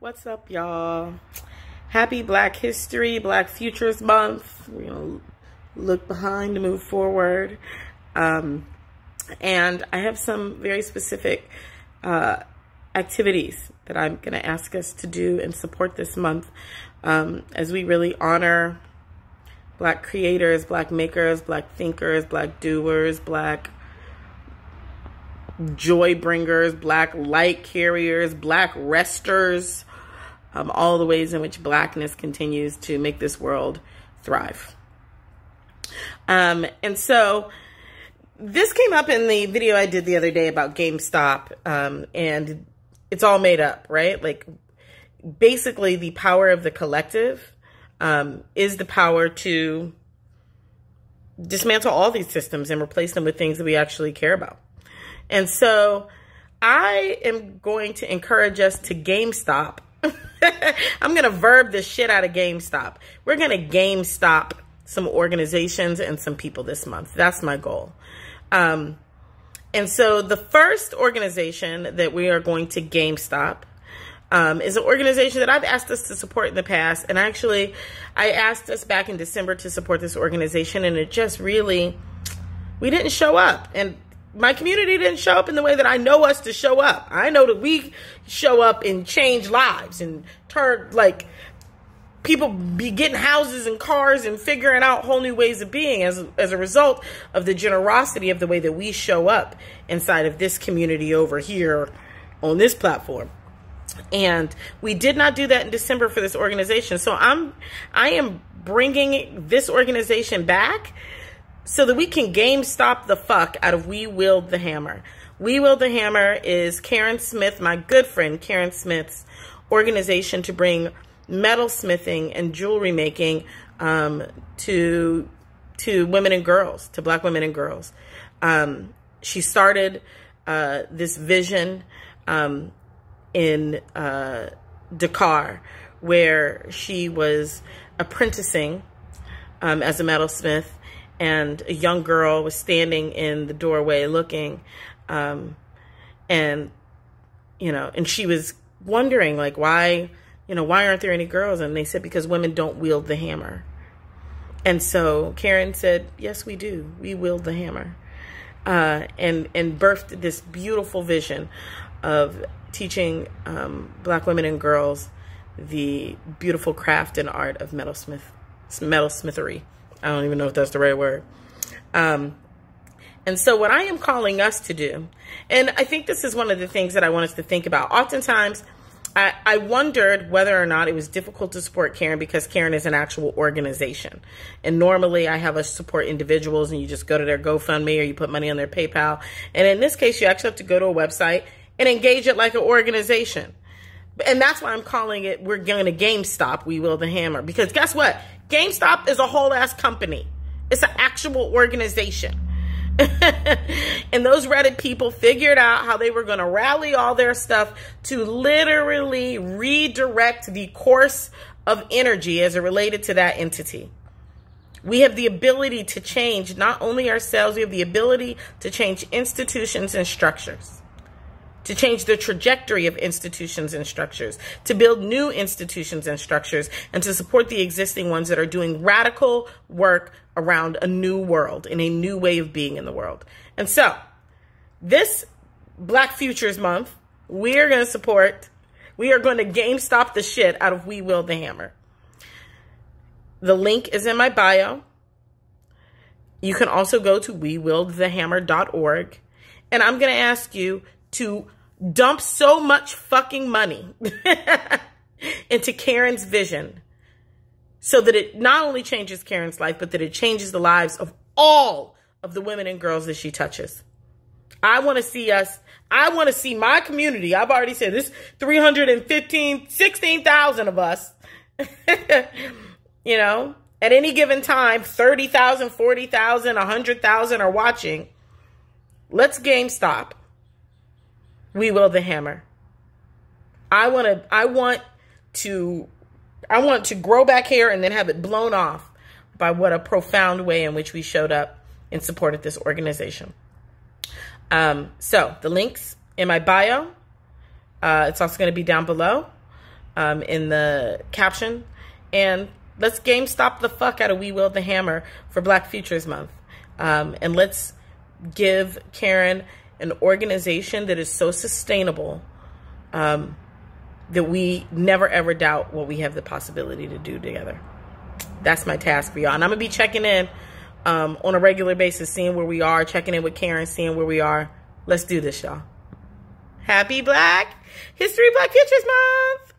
What's up, y'all? Happy Black History, Black Futures Month. We're gonna look behind to move forward. And I have some very specific activities that I'm gonna ask us to do and support this month as we really honor Black creators, Black makers, Black thinkers, Black doers, Black joy bringers, Black light carriers, Black resters, all the ways in which Blackness continues to make this world thrive. And so this came up in the video I did the other day about GameStop, and it's all made up, right? Like, basically the power of the collective is the power to dismantle all these systems and replace them with things that we actually care about. And so I am going to encourage us to GameStop. I'm going to verb the shit out of GameStop. We're going to GameStop some organizations and some people this month. That's my goal. And so the first organization that we are going to GameStop is an organization that I've asked us to support in the past. And actually, I asked us back in December to support this organization, and it just really, we didn't show up. And my community didn't show up in the way that I know us to show up. I know that we show up and change lives and turn, like, people be getting houses and cars and figuring out whole new ways of being as a result of the generosity of the way that we show up inside of this community over here on this platform. And we did not do that in December for this organization. So I am bringing this organization back so that we can GameStop the fuck out of We Wield the Hammer. We Wield the Hammer is Karen Smith, my good friend Karen Smith's organization to bring metal smithing and jewelry making to women and girls, to Black women and girls. She started this vision in Dakar, where she was apprenticing as a metalsmith, and a young girl was standing in the doorway looking, and she was wondering, like, why aren't there any girls? And they said, because women don't wield the hammer. And so Karen said, yes, we do. We wield the hammer. And birthed this beautiful vision of teaching Black women and girls the beautiful craft and art of metalsmithery. I don't even know if that's the right word. And so what I am calling us to do, and I think this is one of the things that I want us to think about. Oftentimes, I wondered whether or not it was difficult to support Karen because Karen is an actual organization. And normally I have us support individuals and you just go to their GoFundMe or you put money on their PayPal. And in this case, you actually have to go to a website and engage it like an organization. And that's why I'm calling it, we're going to GameStop, We Wield the Hammer. Because guess what? GameStop is a whole ass company. It's an actual organization. And those Reddit people figured out how they were going to rally all their stuff to literally redirect the course of energy as it related to that entity. We have the ability to change not only ourselves, we have the ability to change institutions and structures, to change the trajectory of institutions and structures, to build new institutions and structures, and to support the existing ones that are doing radical work around a new world and a new way of being in the world. And so this Black Futures Month, we are going to GameStop the shit out of We Wield the Hammer. The link is in my bio. You can also go to wewieldthehammer.org. And I'm going to ask you to dump so much fucking money into Karen's vision so that it not only changes Karen's life, but that it changes the lives of all of the women and girls that she touches. I want to see my community. I've already said this, 16,000 of us, at any given time, 30,000, 40,000, 100,000 are watching. Let's GameStop We Wield the Hammer. I want to grow back hair and then have it blown off by what a profound way in which we showed up and supported this organization. So the links in my bio. It's also going to be down below. in the caption. And let's GameStop the fuck out of We Wield the Hammer for Black Futures Month. And let's give Karen an organization that is so sustainable that we never ever doubt what we have the possibility to do together. That's my task for y'all. And I'm going to be checking in on a regular basis, seeing where we are, checking in with Karen, seeing where we are. Let's do this, y'all. Happy Black History, Black Futures Month.